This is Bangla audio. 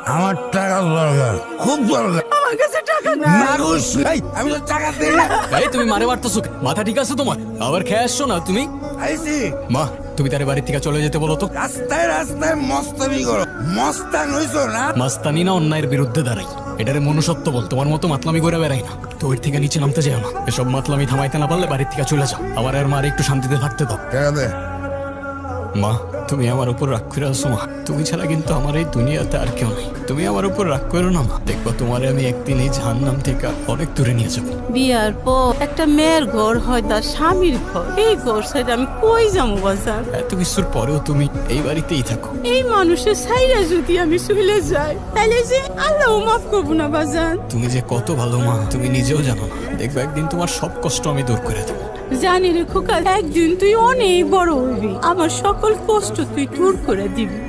আমার টাকা দরকার, খুব দরকার। আমার কাছে টাকা নাই। মানুষ এই, আমি তো টাকা দিই না। এই তুমি মারে মারতেছো কেন? মাথা ঠিক আছে তোমার? আবার খেয়ে আসছো না তুমি? আইসি মা তুমি তার বাড়ির থেকে চলে যেতে বলো তো। রাস্তায় রাস্তায় মস্তানি করো, মস্তান হইছো না? মাস্তানি না অন্যায়ের বিরুদ্ধে দাঁড়াই, এটারে মনুষ্যত্ব বল। তোমার মতো মাতলামি করে বেড়াই না তো, ওর থেকে নিচে নামতে যাও না। এসব মাতলামি থামাইতে না পারলে বাড়ির থেকে চলে যাও। আমার আর মার একটু শান্তিতে থাকতে দাও। টাকা দে। মা তুমি আমার উপর রাগ করে আসো মা। তুমি ছাড়া কিন্তু আমার এই দুনিয়াতে আর কেউ নেই। তুমি আমার উপর রাগ করো না মা। দেখবা তোমারে আমি একদিন এই জাহান্নাম থেকে অনেক দূরে নিয়ে যাবো। বিয়ার পর একটা মেয়ের ঘর হয় তার স্বামীর ঘর, এই ঘর সাইড আমি কই যাবো বাজার? এত কিছুর পরেও তুমি এই বাড়িতেই থাকো। এই মানুষের সাইরা যদি আমি চলে যাই তাহলে যে আল্লাহ মাফ করবো না বাজান। তুমি যে কত ভালো মা তুমি নিজেও জানো না। দেখবে একদিন তোমার সব কষ্ট আমি দূর করে দেবো। জানি রে খোকা, একদিন তুই অনেক বড় হবি, আমার সকল কষ্ট তুই দূর করে দিবি।